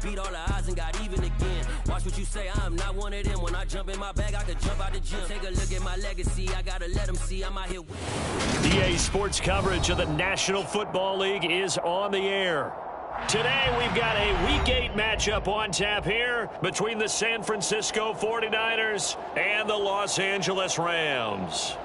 beat all the odds and got even again. Watch what you say, I'm not one of them. When I jump in my bag, I could jump out the gym. Take a look at my legacy, I gotta let them see I'm out here. EA Sports coverage of the National Football League is on the air. Today we've got a Week 8 matchup on tap here between the San Francisco 49ers and the Los Angeles Rams.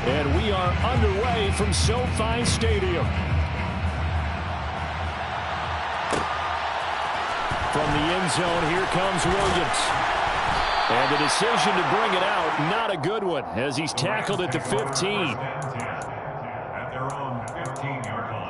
And we are underway from SoFi Stadium. From the end zone, here comes Williams. And the decision to bring it out, not a good one, as he's tackled at the 15. At their own 15-yard line.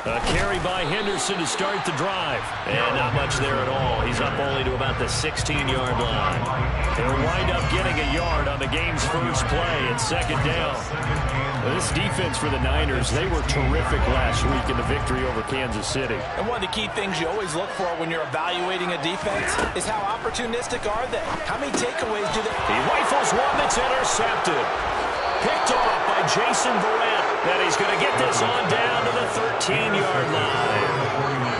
A carry by Henderson to start the drive. And not much there at all. He's up only to about the 16-yard line. They'll wind up getting a yard on the game's first play at second down. This defense for the Niners, they were terrific last week in the victory over Kansas City. And one of the key things you always look for when you're evaluating a defense is how opportunistic are they? How many takeaways do they? He rifles one that's intercepted. Picked off by Jason Verrett. And he's going to get this on down to the 13-yard line.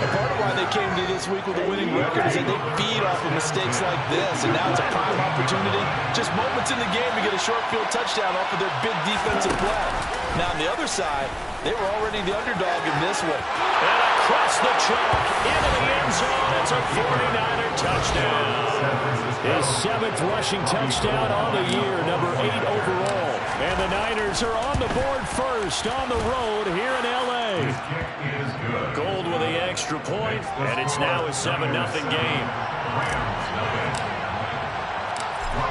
And part of why they came to this week with a winning record is that they feed off of mistakes like this, and now it's a prime opportunity. Just moments in the game to get a short field touchdown off of their big defensive play. Now on the other side, they were already the underdog in this one. And across the chalk, into the end zone, it's a 49er touchdown. His 7th rushing touchdown on the year, number 8 overall. And the Niners are on the board first on the road here in L.A. Gold with the extra point, and it's now a 7-0 game.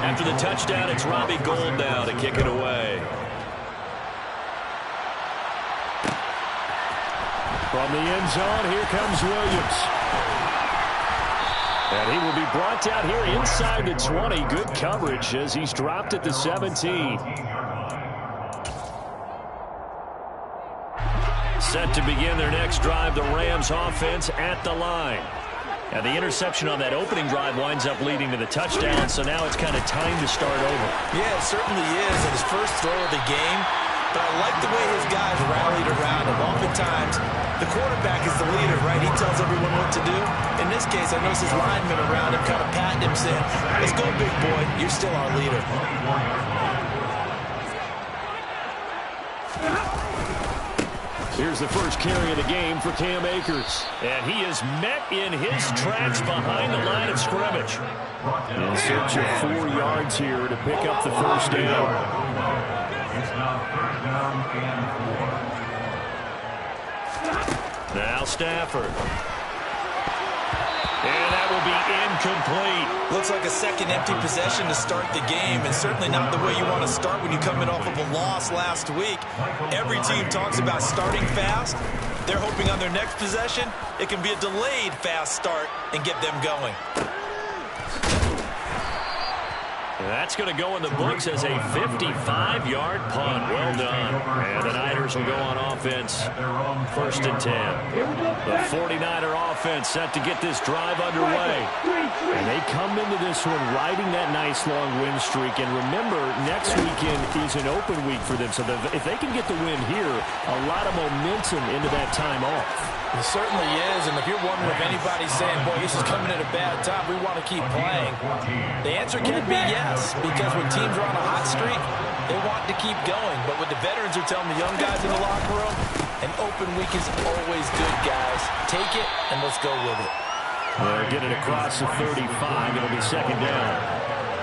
After the touchdown, it's Robbie Gould now to kick it away. From the end zone, here comes Williams. And he will be brought down here inside the 20. Good coverage as he's dropped at the 17. Set to begin their next drive, the Rams offense at the line. And the interception on that opening drive winds up leading to the touchdown, so now it's kind of time to start over. Yeah, it certainly is. And his first throw of the game. But I like the way his guys rallied around him. Oftentimes, the quarterback is the leader, right? He tells everyone what to do. In this case, I noticed his linemen around him kind of patting him, saying, "Let's go, big boy. You're still our leader." Here's the first carry of the game for Cam Akers. And he is met in his tracks behind the line of scrimmage. In search of 4 yards here to pick up the first down. It's now 3rd down and 4. Now Stafford. And that will be incomplete. Looks like a second empty possession to start the game, and certainly not the way you want to start when you're coming off of a loss last week. Every team talks about starting fast. They're hoping on their next possession, it can be a delayed fast start and get them going. And that's going to go in the books as a 55-yard punt. Well done. And the Niners will go on offense. 1st and 10. The 49er offense set to get this drive underway. And they come into this one riding that nice long win streak. And remember, next weekend is an open week for them. So if they can get the win here, a lot of momentum into that time off. It certainly is, and if you're wondering if anybody's saying, boy, this is coming at a bad time, we want to keep playing, the answer can be yes, because when teams are on a hot streak, They want to keep going, but what the veterans are telling the young guys in the locker room, an open week is always good, guys. Take it, and let's go with it. They'll get it across the 35. It'll be second down.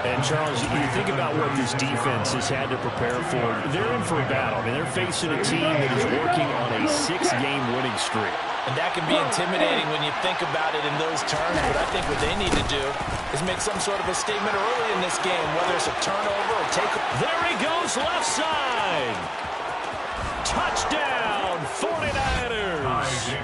And, Charles, you think about what this defense has had to prepare for. They're in for a battle. I mean, they're facing a team that is working on a 6-game winning streak. And that can be intimidating when you think about it in those terms, but I think what they need to do is make some sort of a statement early in this game, whether it's a turnover or take. There he goes, left side. Touchdown, 49ers.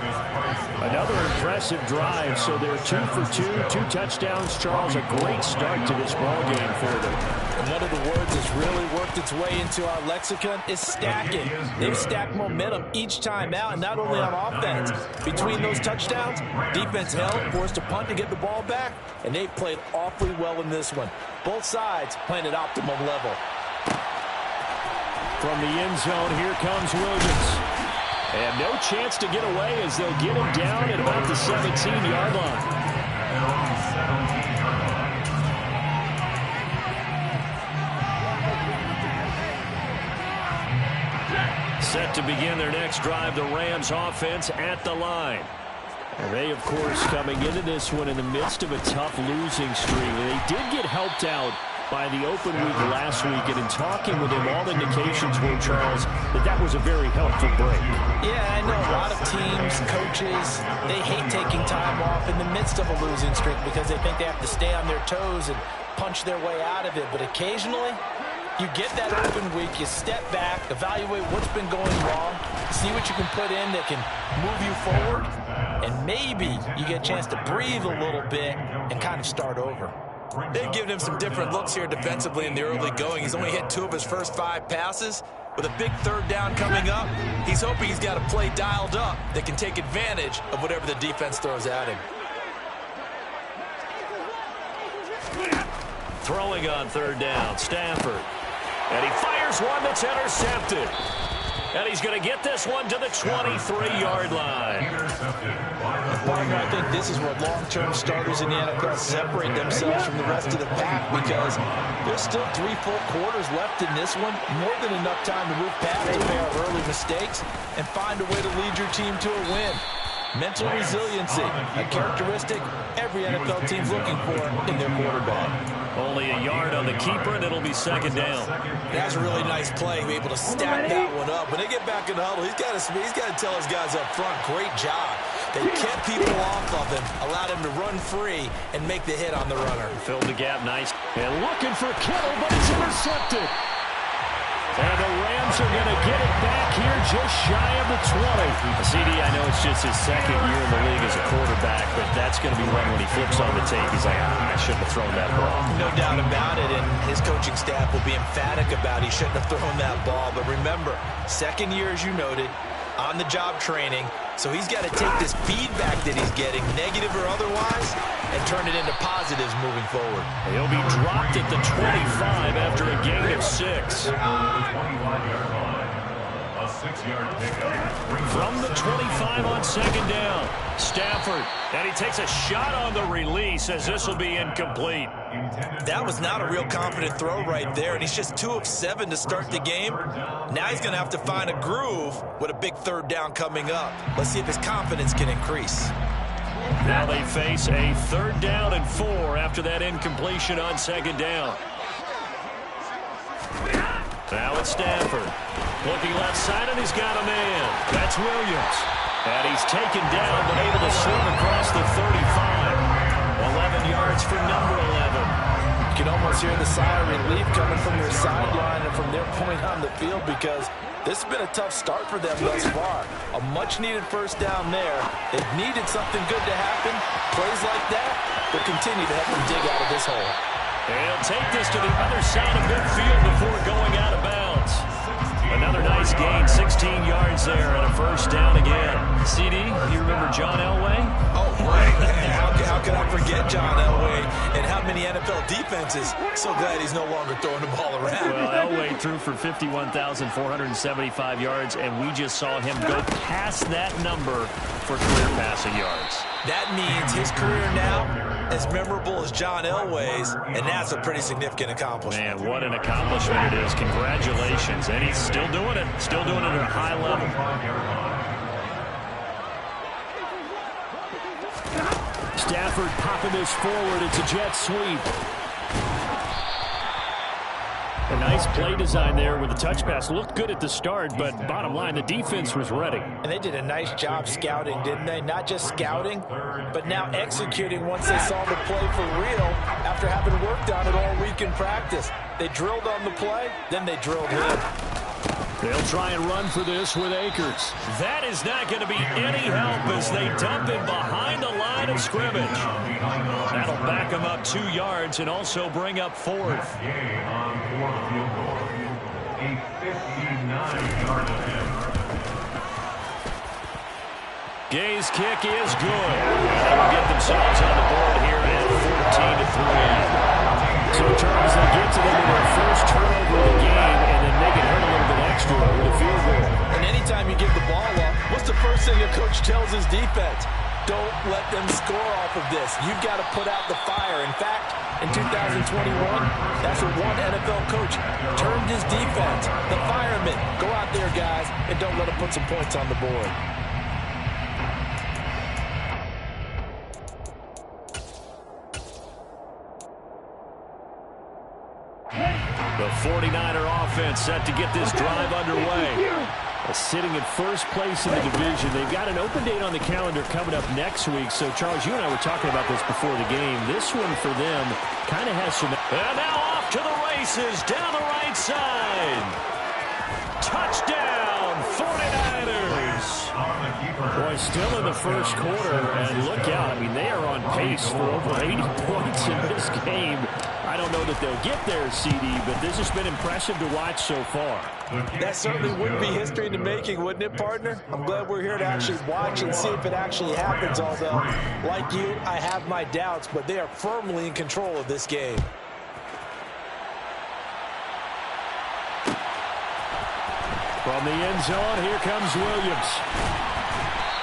Another impressive drive, so they're 2 for 2, 2 touchdowns. Charles, a great start to this ball game for them. And one of the words that's really worked its way into our lexicon is stacking. They've stacked momentum each time out, and not only on offense. Between those touchdowns, defense held, forced a punt to get the ball back, and they played awfully well in this one. Both sides playing at optimum level. From the end zone, here comes Williams. And no chance to get away as they'll get him down at about the 17-yard line. Set to begin their next drive, the Rams offense at the line. And they, of course, coming into this one in the midst of a tough losing streak. They did get helped out by the open week last week, and in talking with him, all indications were, Charles, that was a very helpful break. Yeah, I know a lot of teams, coaches, they hate taking time off in the midst of a losing streak because they think they have to stay on their toes and punch their way out of it. But occasionally, you get that open week, you step back, evaluate what's been going wrong, see what you can put in that can move you forward, and maybe you get a chance to breathe a little bit and kind of start over. They've given him some different looks here defensively in the early going. He's only hit 2 of his first 5 passes. With a big third down coming up, he's hoping he's got a play dialed up that can take advantage of whatever the defense throws at him. Throwing on third down, Stafford. And he fires one that's intercepted. And he's going to get this one to the 23-yard line. Partner, I think this is where long-term starters in the NFL separate themselves from the rest of the pack because there's still 3 full quarters left in this one. More than enough time to move past our early mistakes and find a way to lead your team to a win. Mental resiliency, a characteristic every NFL team's looking for in their quarterback. Only a yard on the keeper, and it'll be second down. That's a really nice play, be able to stack that one up. When they get back in the huddle, he's got to tell his guys up front, great job. They kept people off of him, allowed him to run free, and make the hit on the runner. Filled the gap nice. And looking for Kittle, but it's intercepted. And the Rams are going to get it back here just shy of the 20. CD, I know it's just his second year in the league as a quarterback, but that's going to be one when he flips on the tape. He's like, I shouldn't have thrown that ball. No doubt about it, and his coaching staff will be emphatic about he shouldn't have thrown that ball. But remember, second year, as you noted, on-the-job training, so he's got to take this feedback that he's getting, negative or otherwise, and turn it into positives moving forward. He'll be dropped at the 25 after a gain of 6. From the 25 on second down, Stafford, and he takes a shot on the release as this will be incomplete. That was not a real confident throw right there, and he's just 2 of 7 to start the game. Now he's going to have to find a groove with a big third down coming up. Let's see if his confidence can increase. Now they face a 3rd down and 4 after that incompletion on second down. Now it's Stafford. Looking left side, and he's got a man. That's Williams. And he's taken down, but able to swing across the 35. 11 yards for number 11. You can almost hear the sigh of relief coming from their sideline and from their point on the field because this has been a tough start for them thus far. A much-needed first down there. They've needed something good to happen. Plays like that will continue to help them dig out of this hole. He'll take this to the other side of midfield before going out of bounds. Another nice gain, 16 yards there, and a first down again. CD, you remember John Elway? Oh, right. How could I forget John Elway and how many NFL defenses? So glad he's no longer throwing the ball around. Well, Elway threw for 51,475 yards, and we just saw him go past that number for career passing yards. That means his career now as memorable as John Elway's, and that's a pretty significant accomplishment. Man, what an accomplishment it is. Congratulations. And he's still doing it. Still doing it at a high level. Stafford popping this forward. It's a jet sweep. A nice play design there with the touch pass. Looked good at the start, but bottom line, the defense was ready. And they did a nice job scouting, didn't they? Not just scouting, but now executing once they saw the play for real after having worked on it all week in practice. They drilled on the play, then they drilled him. They'll try and run for this with Akers. That is not going to be any help as they dump him behind the line of scrimmage. That'll back him up 2 yards and also bring up 4th. A 59-yard attempt. Gay's kick is good. They will get themselves on the board here at 14-3. So Charles, they get to them with their first turnover of the game, and then make it hurt a little bit extra with a field goal. And anytime you give the ball up, what's the first thing a coach tells his defense? Don't let them score off of this. You've got to put out the fire. In fact, in 2021, that's what one NFL coach termed his defense. The firemen. Go out there, guys, and don't let them put some points on the board. The 49er offense set to get this drive underway. Sitting in first place in the division. They've got an open date on the calendar coming up next week. So, Charles, you and I were talking about this before the game. This one for them kind of has some... And now off to the races down the right side. Touchdown, 49ers. Boy, still in the first quarter, and look out. I mean, they are on pace for over 80 points in this game. I don't know that they'll get there, CD, but this has been impressive to watch so far. That certainly would be history in the making, wouldn't it, partner? I'm glad we're here to actually watch and see if it actually happens, although, like you, I have my doubts, but they are firmly in control of this game. From the end zone, here comes Williams.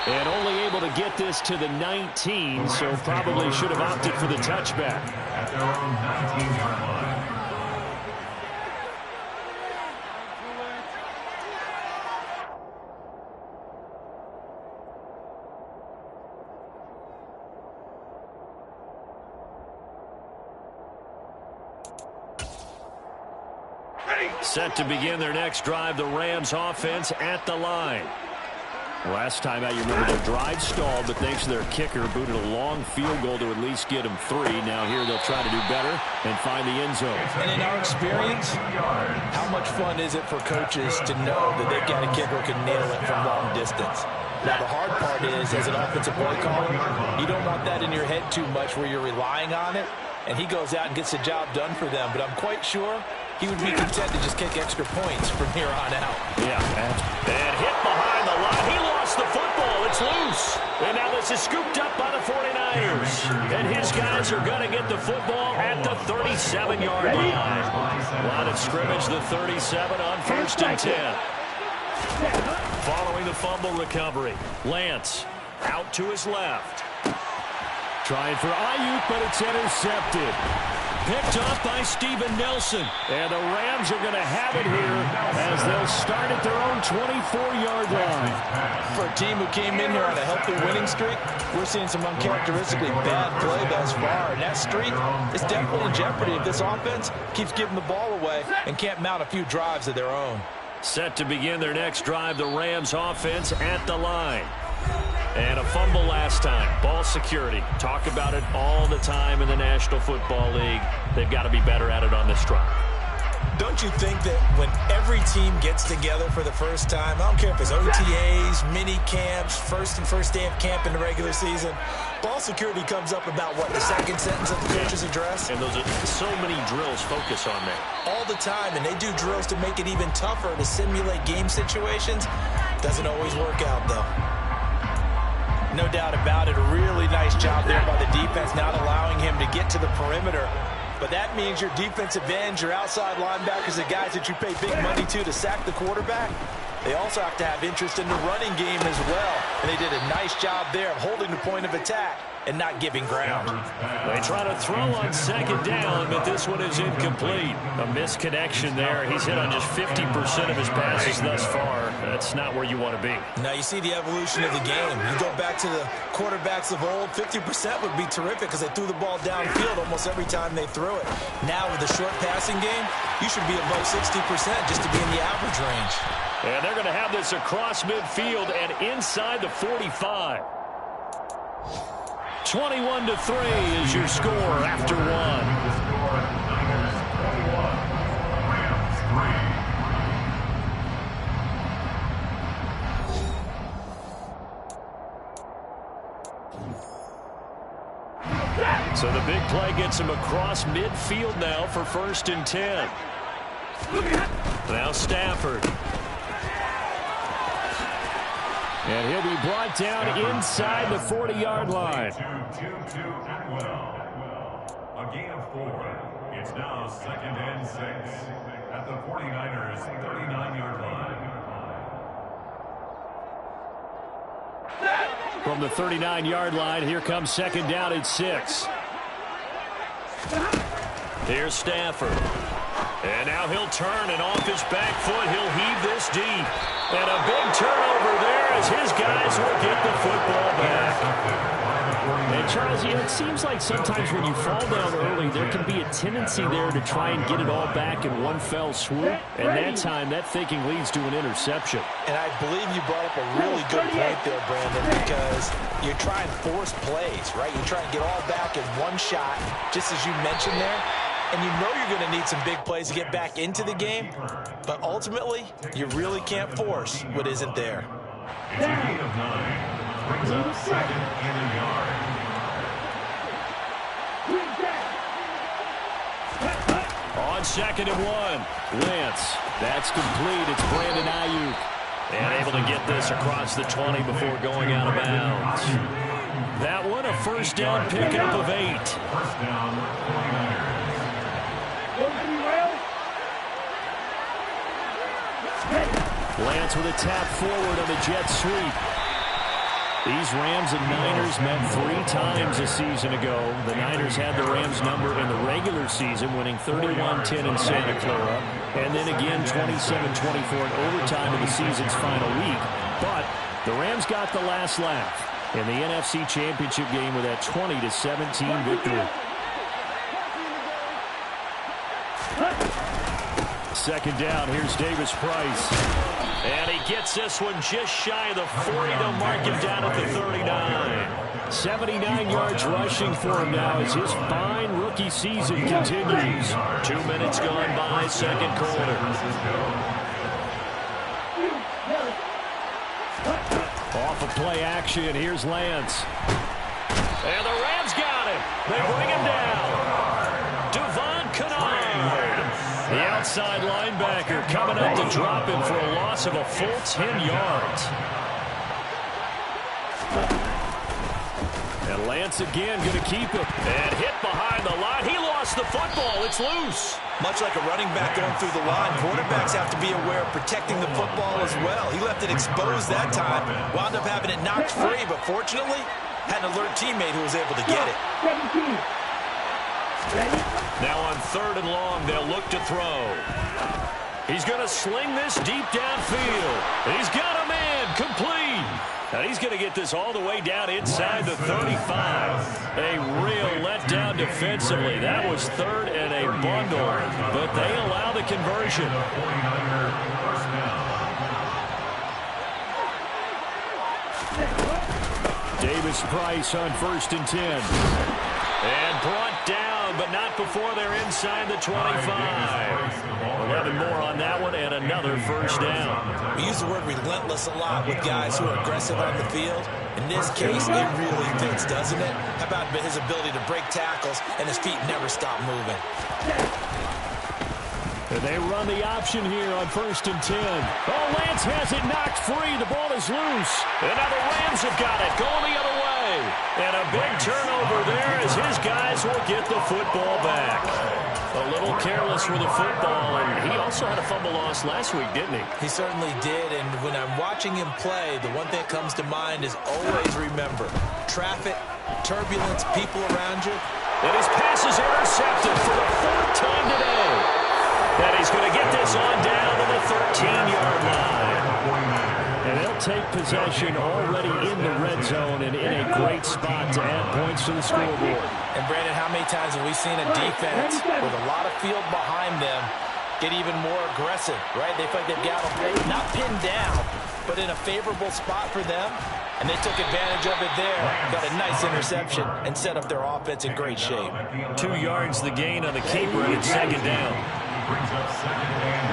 And only able to get this to the 19, so probably should have opted for the touchback. At their own 19-yard line. Set to begin their next drive, the Rams offense at the line. Last time out, you remember their drive stalled, but thanks to their kicker, booted a long field goal to at least get them 3. Now here they'll try to do better and find the end zone. And in our experience, how much fun is it for coaches to know that they've got a kicker who can nail it from long distance? Now, the hard part is, as an offensive play caller, you don't want that in your head too much where you're relying on it, and he goes out and gets the job done for them. But I'm quite sure he would be content to just kick extra points from here on out. Yeah, and hit behind the line. He lost the football. It's loose. And now this is scooped up by the 49ers. And his guys are going to get the football at the 37-yard line. Line of scrimmage, the 37 on 1st and 10. Following the fumble recovery, Lance out to his left. Trying for Ayuk, but it's intercepted. Picked off by Steven Nelson. And the Rams are going to have it here as they'll start at their own 24-yard line. For a team who came in here on a healthy winning streak, we're seeing some uncharacteristically bad play thus far. And that streak is definitely in jeopardy if this offense keeps giving the ball away and can't mount a few drives of their own. Set to begin their next drive, the Rams offense at the line. And a fumble last time. Ball security. Talk about it all the time in the National Football League. They've got to be better at it on this drive. Don't you think that when every team gets together for the first time, I don't care if it's OTAs, mini camps, first day of camp in the regular season, ball security comes up about, what, the second sentence of the coach's address? And those are so many drills focus on that. All the time, and they do drills to make it even tougher to simulate game situations. Doesn't always work out, though. No doubt about it. A really nice job there by the defense, not allowing him to get to the perimeter. But that means your defensive ends, your outside linebackers, the guys that you pay big money to sack the quarterback, they also have to have interest in the running game as well. And they did a nice job there of holding the point of attack and not giving ground. They try to throw on second down, but this one is incomplete. A misconnection there. He's hit on just 50% of his passes thus far. That's not where you want to be. Now you see the evolution of the game. You go back to the quarterbacks of old, 50% would be terrific because they threw the ball downfield almost every time they threw it. Now with the short passing game, you should be above 60% just to be in the average range. And they're going to have this across midfield and inside the 45. 21-3 is your score after one. So the big play gets him across midfield now for 1st and 10. Now Stafford. And he'll be brought down inside the 40-yard line. A gain of 4. It's now 2nd and 6 at the 49ers' 39-yard line. From the 39-yard line, here comes 2nd down and 6. Here's Stafford. And now he'll turn, and off his back foot, he'll heave this deep. And a big turnover there as his guys will get the football back. And Charles, it seems like sometimes when you fall down early, there can be a tendency there to try and get it all back in one fell swoop. And that time, that thinking leads to an interception. And I believe you brought up a really good point there, Brandon, because you're trying to force plays, right? You try and get all back in one shot, just as you mentioned there. And you know you're going to need some big plays to get back into the game. But ultimately, you really can't force what isn't there. It's a gain of 9. Brings up 2nd and a yard. On 2nd and 1, Lance. That's complete. It's Brandon Ayuk. And able to get this across the 20 before going out of bounds. That one, a 1st down pickup of 8. 1st down, 49ers. Lance with a tap forward on the jet sweep. These Rams and Niners met 3 times a season ago. The Niners had the Rams number in the regular season, winning 31-10 in Santa Clara, and then again 27-24 in overtime in the season's final week. But the Rams got the last laugh in the NFC Championship game with that 20-17 victory. 2nd down, here's Davis Price. And he gets this one just shy of the 40 to mark him down at the 39. 79 yards rushing for him now as his fine rookie season continues. 2 minutes gone by, 2nd quarter. Off of play action, here's Lance. And the Rams got him. They bring him down. Devon Kennard. The outside linebacker coming up to drop him for a loss of a full 10 yards. And Lance again going to keep it. And hit behind the line. He lost the football. It's loose. Much like a running back going through the line, quarterbacks have to be aware of protecting the football as well. He left it exposed that time, wound up having it knocked free, but fortunately, had an alert teammate who was able to get it. Now on 3rd and long, they'll look to throw. He's going to sling this deep downfield. He's got a man complete. And he's going to get this all the way down inside the 35. A real letdown defensively. That was 3rd and a bundle, but they allow the conversion. Davis Price on 1st and 10. And brought down, but not before they're inside the 25. 11 more on that one, and another 1st down. We use the word relentless a lot with guys who are aggressive on the field. In this case, it really fits, doesn't it? How about his ability to break tackles and his feet never stop moving? And They run the option here on 1st and 10. Oh, Lance has it knocked free. The ball is loose. And now the Rams have got it, going the other way. And a big turnover there as his guys will get the football back. A little careless with the football, and he also had a fumble loss last week, didn't he? He certainly did, and when I'm watching him play, the one thing that comes to mind is always remember, traffic, turbulence, people around you. And his pass is intercepted for the 4th time today. And he's going to get this on down to the 13-yard line. And they'll take possession already in the red zone and in a great spot to add points to the scoreboard. And, Brandon, how many times have we seen a defense with a lot of field behind them get even more aggressive, right? They feel like they've got them not pinned down, but in a favorable spot for them, and they took advantage of it there, got a nice interception, and set up their offense in great shape. 2 yards the gain on the keeper, and it's 2nd down. Brings up 2nd and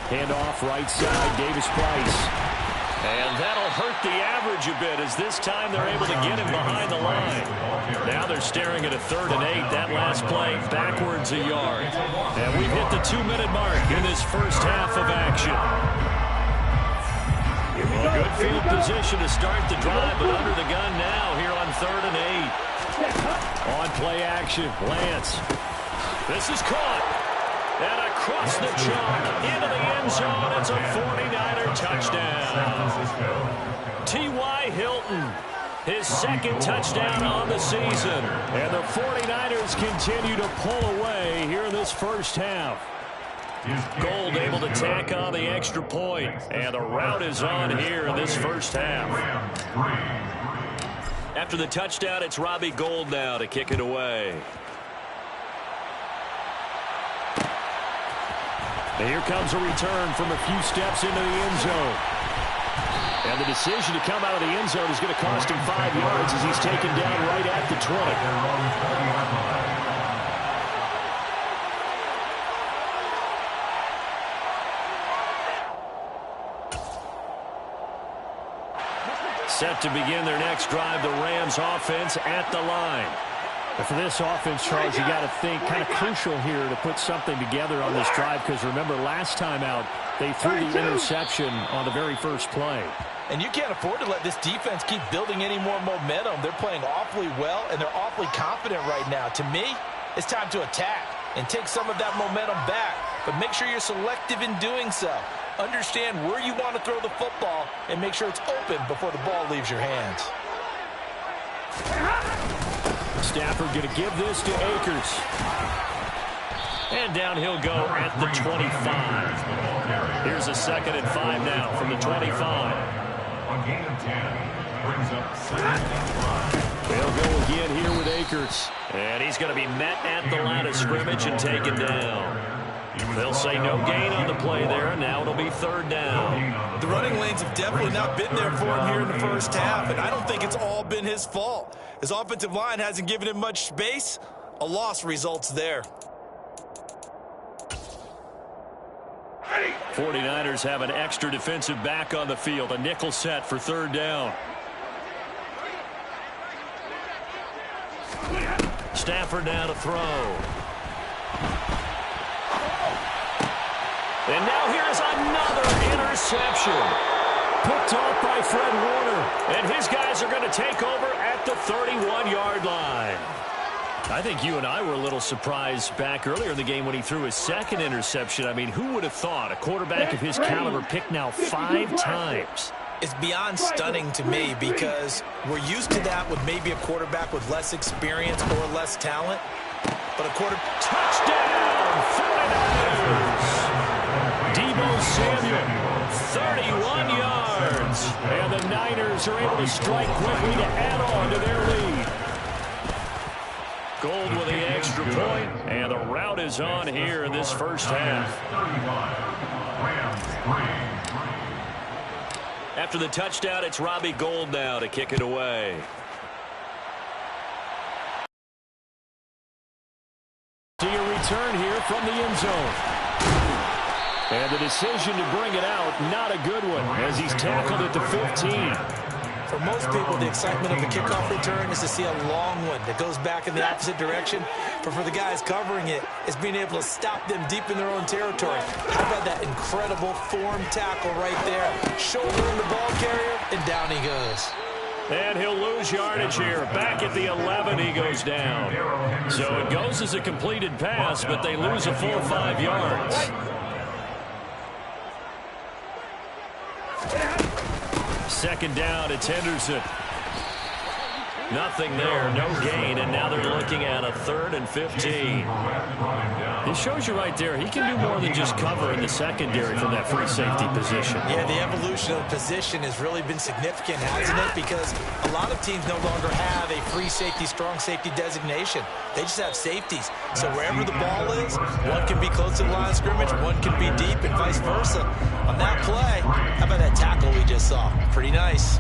8. Handoff right side, Davis Price. And that'll hurt the average a bit as this time they're able to get him behind the line. Now they're staring at a 3rd and 8. That last play backwards a yard. And we've hit the 2-minute mark in this first half of action. Well, good field position to start the drive, but under the gun now here on 3rd and 8. On play action, Lance. This is caught. And across the chalk into the end zone. It's a 49er touchdown. T.Y. Hilton, his 2nd touchdown on the season. And the 49ers continue to pull away here in this first half. Gold able to tack on the extra point. And the route is on here in this first half. After the touchdown, it's Robbie Gould now to kick it away. And here comes a return from a few steps into the end zone. And the decision to come out of the end zone is going to cost him 5 yards as he's taken down right at the 20. Set to begin their next drive, the Rams offense at the line. But for this offense, Charles, you got to think kind of crucial here to put something together on this drive, because remember last time out they threw the interception on the very first play. And you can't afford to let this defense keep building any more momentum. They're playing awfully well, and they're awfully confident right now. To me, it's time to attack and take some of that momentum back, but make sure you're selective in doing so. Understand where you want to throw the football and make sure it's open before the ball leaves your hands. Stafford going to give this to Akers. And down he'll go at the 25. Here's a 2nd and 5 now from the 25. On gain of 10, brings up 2nd and 5. They'll go again here with Akers. And he's going to be met at the line of scrimmage and taken down. They'll say no gain on the play there, and now it'll be 3rd down. The running lanes have definitely not been there for him here in the first half, and I don't think it's all been his fault. His offensive line hasn't given him much space. A loss results there. 49ers have an extra defensive back on the field, a nickel set for 3rd down. Stafford now to throw. And now here's another interception. Picked off by Fred Warner. And his guys are going to take over at the 31-yard line. I think you and I were a little surprised back earlier in the game when he threw his 2nd interception. I mean, who would have thought a quarterback of his caliber picked now 5 times? It's beyond stunning to me because we're used to that with maybe a quarterback with less experience or less talent. But a touchdown, 49ers! Deebo Samuel, 31 yards. And the Niners are able to strike quickly to add on to their lead. Gould with the extra point, and the route is on here in this first half. After the touchdown, it's Robbie Gould now to kick it away. See a return here from the end zone. And the decision to bring it out, not a good one, as he's tackled at the 15. For most people, the excitement of the kickoff return is to see a long one that goes back in the opposite direction. But for the guys covering it, it's being able to stop them deep in their own territory. How about that incredible form tackle right there? Shouldering the ball carrier, and down he goes. And he'll lose yardage here. Back at the 11, he goes down. So it goes as a completed pass, but they lose a full 5 yards. Second down, it's Henderson. Nothing there, no gain, and now they're looking at a 3rd and 15. It shows you right there, he can do more than just cover in the secondary from that free safety position. Yeah, the evolution of the position has really been significant, hasn't it? Because a lot of teams no longer have a free safety, strong safety designation. They just have safeties. So wherever the ball is, one can be close to the line of scrimmage, one can be deep, and vice versa. On that play, how about that tackle we just saw? Pretty nice.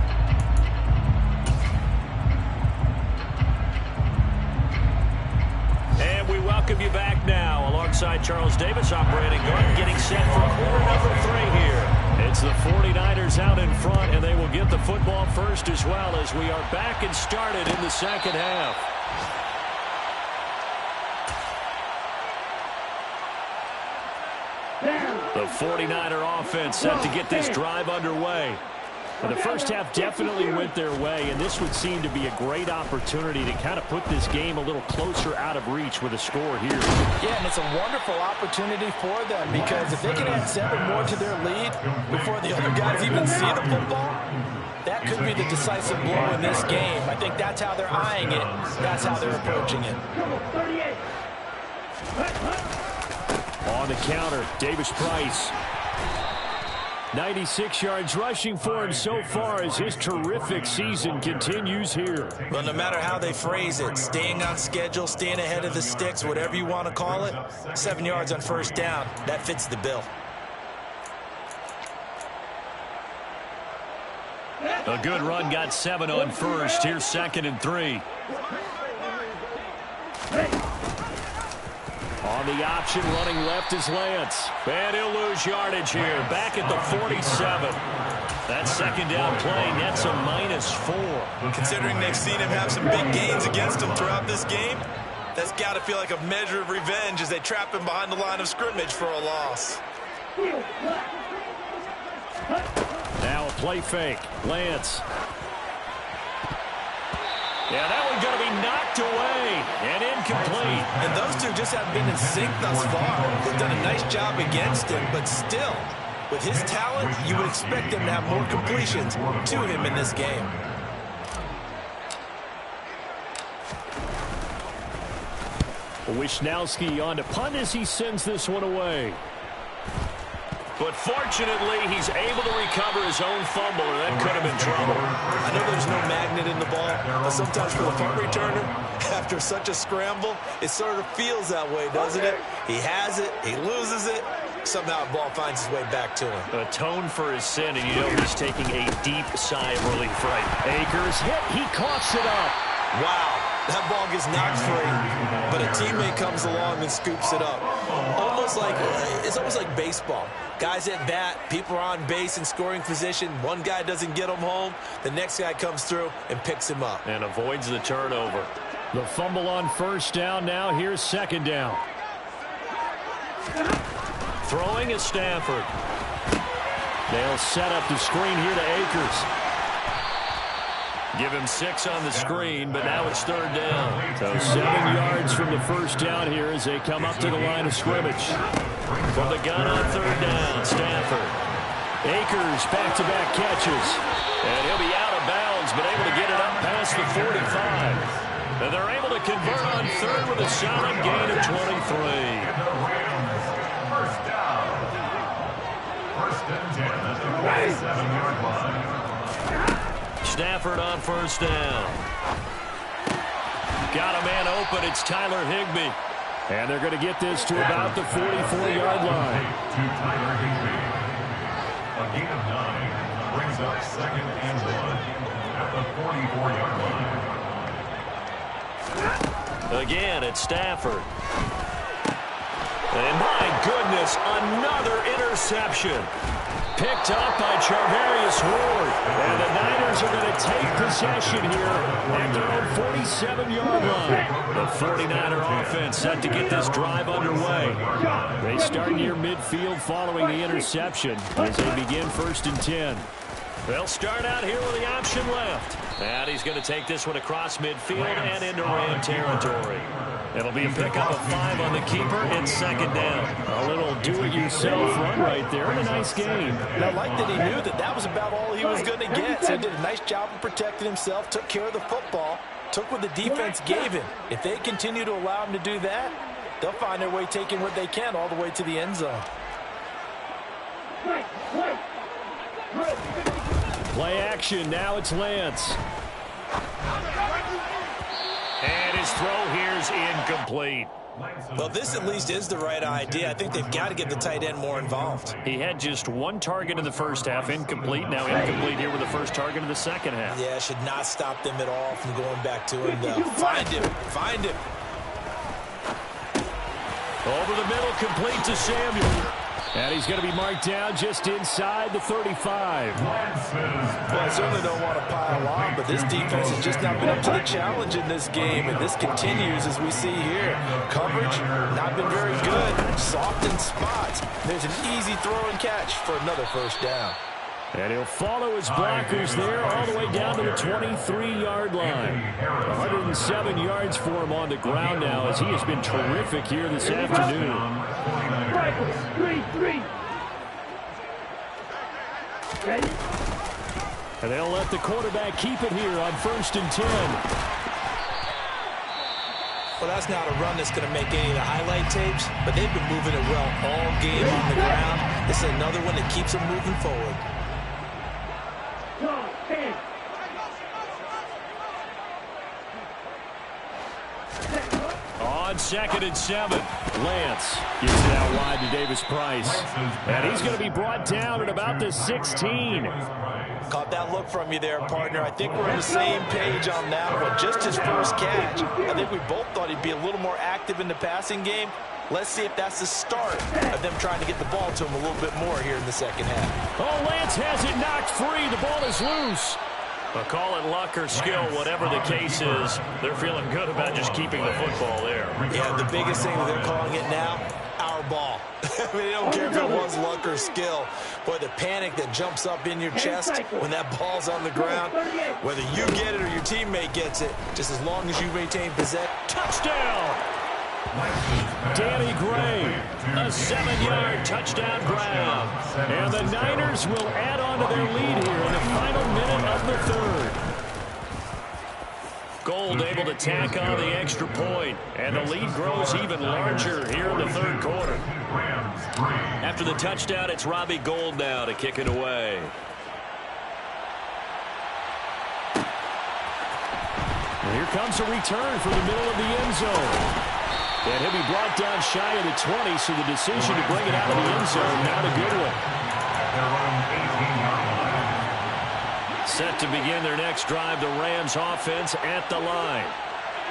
And we welcome you back now. Alongside Charles Davis, I'm Brandon Gordon, getting set for quarter number 3 here. It's the 49ers out in front, and they will get the football first as well as we are back and started in the second half. The 49er offense set to get this drive underway. The first half definitely went their way, and this would seem to be a great opportunity to kind of put this game a little closer out of reach with a score here. Yeah, and it's a wonderful opportunity for them because if they can add 7 more to their lead before the other guys even see the football, that could be the decisive blow in this game. I think that's how they're eyeing it. That's how they're approaching it. On the counter, Davis Price. 96 yards rushing for him so far as his terrific season continues here. Well, no matter how they phrase it, staying on schedule, staying ahead of the sticks, whatever you want to call it, 7 yards on first down, that fits the bill. A good run got 7 on first. Here's 2nd and 3. On the option, running left is Lance. And he'll lose yardage here. Back at the 47. That second down play nets a -4. Considering they've seen him have some big gains against him throughout this game, that's got to feel like a measure of revenge as they trap him behind the line of scrimmage for a loss. Now a play fake. Lance. Yeah, that one's going to be knocked away and incomplete. And those two just haven't been in sync thus far. They've done a nice job against him, but still, with his talent, you would expect him to have more completions to him in this game. Wisnowski on to punt as he sends this one away. But fortunately, he's able to recover his own fumble, or that could have been trouble. I know there's no magnet in the ball, but sometimes for the punt returner, after such a scramble, it sort of feels that way, doesn't it? He has it, he loses it, somehow the ball finds its way back to him. Atone for his sin, and you know he's taking a deep sigh of relief right. Akers hit, he coughs it up. Wow, that ball gets knocked free, but a teammate comes along and scoops it up. It's almost like baseball. Guys at bat, people are on base in scoring position. One guy doesn't get him home. The next guy comes through and picks him up. And avoids the turnover. The fumble on first down now. Here's 2nd down. Throwing is Stafford. They'll set up the screen here to Akers. Give him 6 on the screen, but now it's 3rd down. So 7 yards from the first down here as they come up to the line of scrimmage. From the gun on 3rd down, Stafford. Akers back-to-back catches. And he'll be out of bounds, but able to get it up past the 45. And they're able to convert on 3rd with a solid gain of 23. First down. 1st and 10 at the 47-yard line. Stafford on first down. Got a man open. It's Tyler Higbee. And they're going to get this to about the 44-yard line. To Tyler Higbee. A gain of 9 brings up 2nd and 1 at the 44-yard line. Again, it's Stafford. And my goodness, another interception. picked up by Charvarius Ward. And the Niners are going to take possession here at their own 47-yard line. The 49er offense set to get this drive underway. They start near midfield following the interception as they begin 1st and 10. They'll start out here with the option left. And he's going to take this one across midfield and into Ram territory. It'll be a pickup of 5 on the keeper and 2nd down. A little do-it-yourself run right there and a nice game. And I like that he knew that that was about all he was going to get. So he did a nice job of protecting himself, took care of the football, took what the defense gave him. If they continue to allow him to do that, they'll find their way taking what they can all the way to the end zone. Play action. Now it's Lance. And his throw here's incomplete. Well, this at least is the right idea. I think they've got to get the tight end more involved. He had just 1 target in the first half, incomplete. Now incomplete here with the first target in the second half. Yeah, should not stop them at all from going back to him, though. Find him. Find him. Over the middle, complete to Samuel. And he's going to be marked down just inside the 35. Well, I certainly don't want to pile on, but this defense has just not been up to the challenge in this game, and this continues as we see here. Coverage, not been very good. Soft in spots. There's an easy throw and catch for another 1st down. And he'll follow his blockers there all the way down to the 23-yard line. 107 yards for him on the ground now as he has been terrific here this afternoon. And they'll let the quarterback keep it here on 1st and 10. Well, that's not a run that's going to make any of the highlight tapes, but they've been moving it well all game on the ground. This is another one that keeps them moving forward. On 2nd and 7. Lance gets it out wide to Davis Price. And he's going to be brought down at about the 16. Caught that look from you there, partner. I think we're on the same page on that one. Just his first catch. I think we both thought he'd be a little more active in the passing game. Let's see if that's the start of them trying to get the ball to him a little bit more here in the second half. Oh, Lance has it knocked free. The ball is loose. Well, call it luck or skill, whatever the case is, they're feeling good about just keeping the football there. Yeah, the biggest thing that they're calling it now, our ball. I mean, they don't care if it was luck or skill. Boy, the panic that jumps up in your chest when that ball's on the ground, whether you get it or your teammate gets it, just as long as you maintain possession. Touchdown! Danny Gray, a 7-yard touchdown grab. And the Niners will add on to their lead here in the final minute of the 3rd. Gold able to tack on the extra point, and the lead grows even larger here in the 3rd quarter. After the touchdown, it's Robbie Gould now to kick it away. And here comes a return from the middle of the end zone. And he'll be brought down shy of the 20, so the decision to bring it out of the end zone, not a good one. Set to begin their next drive, the Rams offense at the line.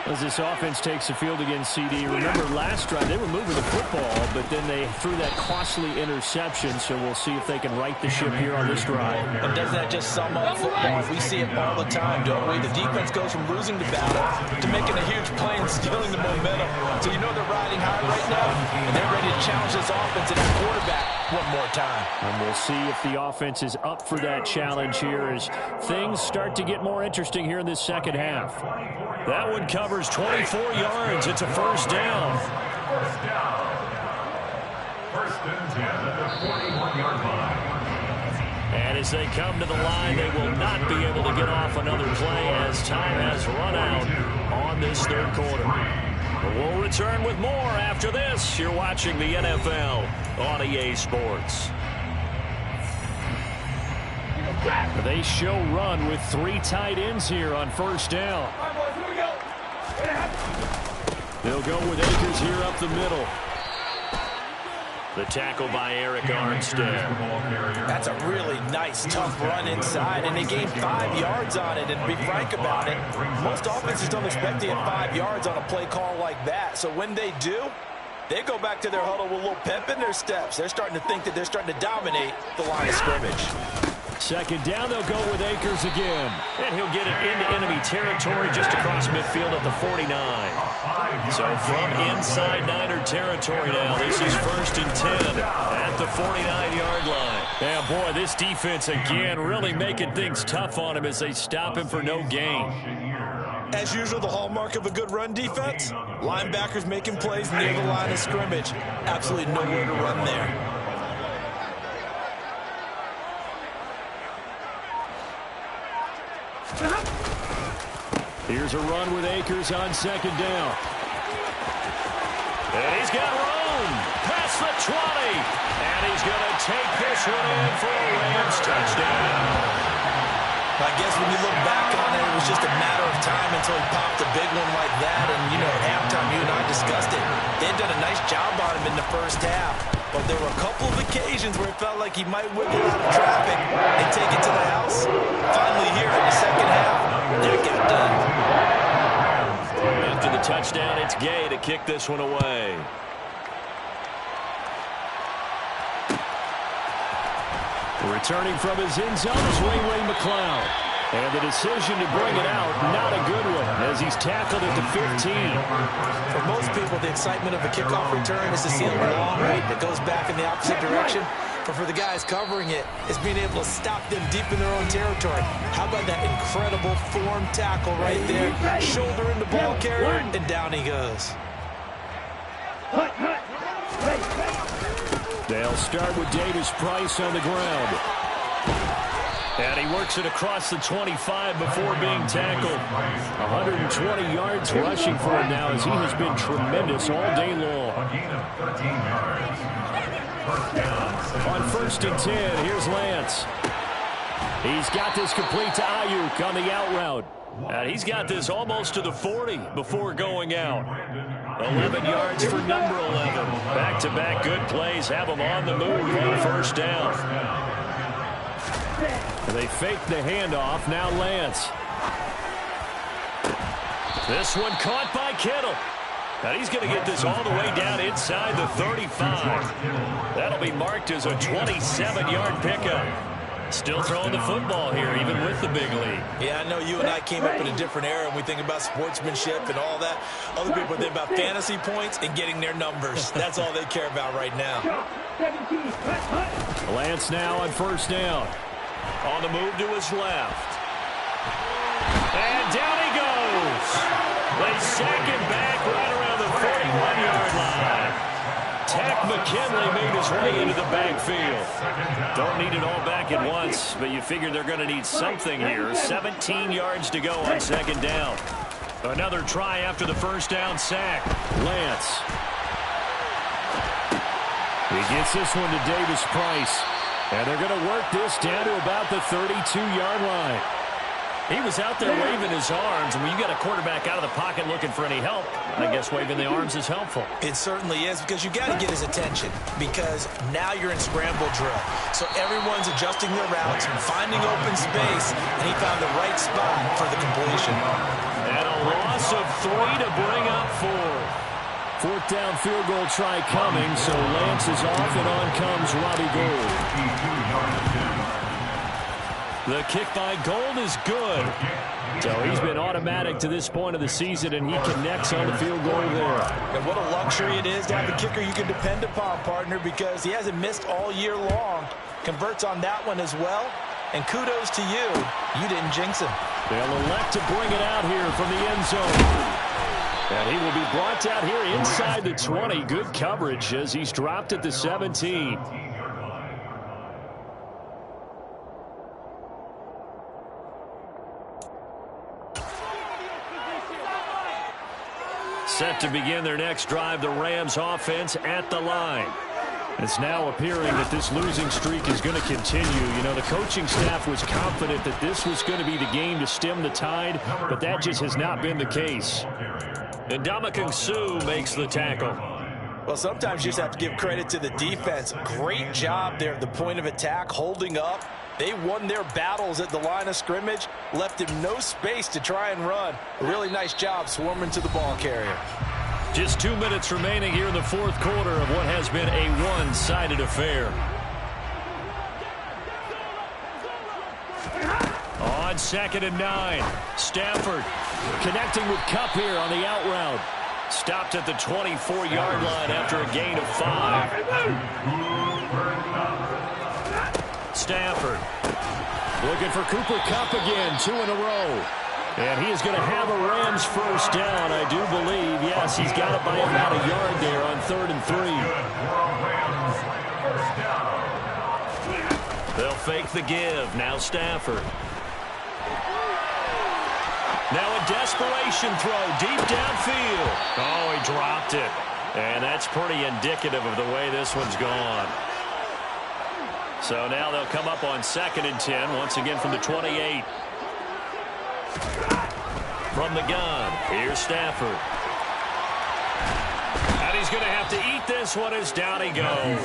As this offense takes the field against CD, remember last drive they were moving the football, but then they threw that costly interception, so we'll see if they can right the ship here on this drive. And doesn't that just sum up football? We see it all the time, don't we? The defense goes from losing the battle to making a huge play and stealing the momentum. So you know they're riding high right now, and they're ready to challenge this offense and their quarterback one more time. And we'll see if the offense is up for that challenge here as things start to get more interesting here in this second half. That one covers 24 yards. It's a 1st down. 1st down. 1st and 10 at the 41-yard line. And as they come to the line, they will not be able to get off another play as time has run out on this 3rd quarter. We'll return with more after this. You're watching the NFL on EA Sports. They show run with 3 tight ends here on 1st down. They'll go with Akers here up the middle. The tackle by Eric Armstead. That's a really nice, tough run inside, and they gained 5 yards on it. And to be frank about it, most offenses don't expect to get 5 yards on a play call like that. So when they do, They go back to their huddle with a little pep in their steps. They're starting to think that they're starting to dominate the line of scrimmage. Second down, they'll go with Akers again. And he'll get it into enemy territory just across midfield at the 49. So from inside Niner territory now, this is 1st and 10 at the 49-yard line. Yeah, boy, this defense again really making things tough on him as they stop him for no gain. As usual, the hallmark of a good run defense, linebackers making plays near the line of scrimmage. Absolutely nowhere to run there. Here's a run with Akers on 2nd down. And he's got room past the 20. And he's going to take this one in for a Rams touchdown. I guess when you look back on it, it was just a matter of time until he popped a big one like that. And, you know, at halftime, you and I discussed it. They had done a nice job on him in the first half. But there were a couple of occasions where it felt like he might wiggle out of traffic and take it to the house. Finally here in the second half, that got done. After the touchdown, it's Gay to kick this one away. Returning from his end zone is Ray McCloud. And the decision to bring it out, not a good one, as he's tackled at the 15. For most people, the excitement of a kickoff return is to see a long right that goes back in the opposite direction. But for the guys covering it, it's being able to stop them deep in their own territory. How about that incredible form tackle right there? Shoulder in the ball carrier, and down he goes. They'll start with Davis Price on the ground. And he works it across the 25 before being tackled. 120 yards rushing for him now as he has been tremendous all day long. On 1st and 10, here's Lance. He's got this complete to Ayuk on the out route. And he's got this almost to the 40 before going out. 11 yards for number 11. Back-to-back good plays have him on the move on 1st down. They fake the handoff. Now Lance. This one caught by Kittle. And he's going to get this all the way down inside the 35. That'll be marked as a 27-yard pickup. Still throwing the football here, even with the big lead. Yeah, I know you and I came up in a different era, and we think about sportsmanship and all that. Other people think about fantasy points and getting their numbers. That's all they care about right now. Lance now on 1st down. On the move to his left. And down he goes. They sack him back right around the 41-yard line. Tack McKinley made his way into the backfield. Don't need it all back at once, but you figure they're going to need something here. 17 yards to go on 2nd down. Another try after the 1st down sack. Lance. He gets this one to Davis Price. And they're going to work this down to about the 32-yard line. He was out there waving his arms, and when you got a quarterback out of the pocket looking for any help, I guess waving the arms is helpful. It certainly is, because you got to get his attention, because now you're in scramble drill. So everyone's adjusting their routes and finding open space, and he found the right spot for the completion. And a loss of 3 to bring up 4. 4th down field goal try coming, so Lance is off, and on comes Robbie Gould. The kick by Gould is good. So he's been automatic to this point of the season, and he connects on the field goal there. And what a luxury it is to have a kicker you can depend upon, partner, because he hasn't missed all year long. Converts on that one as well. And kudos to you. You didn't jinx him. They'll elect to bring it out here from the end zone. And he will be brought out here inside the 20. Good coverage as he's dropped at the 17. Set to begin their next drive, the Rams offense at the line. It's now appearing that this losing streak is going to continue. You know, the coaching staff was confident that this was going to be the game to stem the tide, but that just has not been the case. And Ndamukong Suh makes the tackle. Well, sometimes you just have to give credit to the defense. Great job there at the point of attack, holding up. They won their battles at the line of scrimmage, left him no space to try and run. A really nice job swarming to the ball carrier. Just 2 minutes remaining here in the fourth quarter of what has been a one-sided affair. On 2nd and 9, Stafford connecting with Kupp here on the out route. Stopped at the 24-yard line after a gain of 5. Stafford looking for Cooper Kupp again, 2 in a row. And he is going to have a Rams first down, I do believe. Yes, he's got it by about a yard there on 3rd and 3. They'll fake the give. Now Stafford. Now a desperation throw deep downfield. Oh, he dropped it. And that's pretty indicative of the way this one's gone. So now they'll come up on 2nd and 10, once again from the 28. From the gun, here's Stafford. And he's going to have to eat this one as down he goes.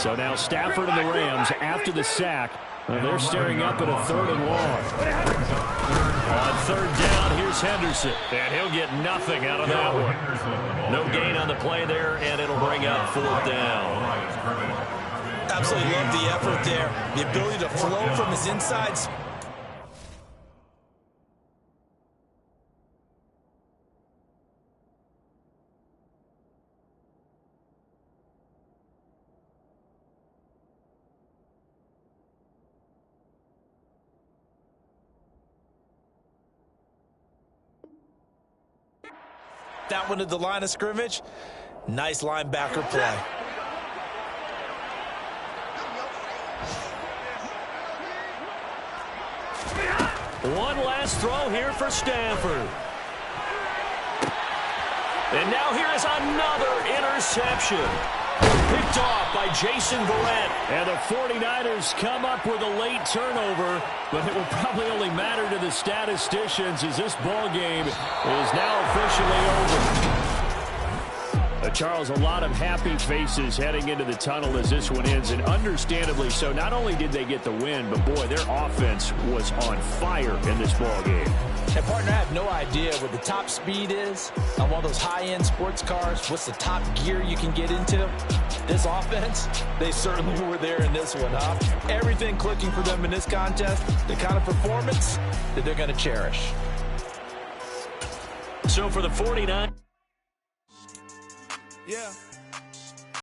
So now Stafford and the Rams, after the sack, they're staring up at a 3rd and long. On 3rd down, here's Henderson. And he'll get nothing out of that one. No gain on the play there, and it'll bring up 4th down. Absolutely love the effort there. The ability to flow from his insides. That one to the line of scrimmage. Nice linebacker play. One last throw here for Stafford. And now here is another interception. Picked off by Jason Verrett. And the 49ers come up with a late turnover, but it will probably only matter to the statisticians as this ball game is now officially over. Charles, a lot of happy faces heading into the tunnel as this one ends, and understandably so. Not only did they get the win, but boy, their offense was on fire in this ball game. And partner, I have no idea what the top speed is on one of those high-end sports cars. What's the top gear you can get into? This offense, they certainly were there in this one, huh? Everything clicking for them in this contest, the kind of performance that they're going to cherish. So for the 49ers. Yeah.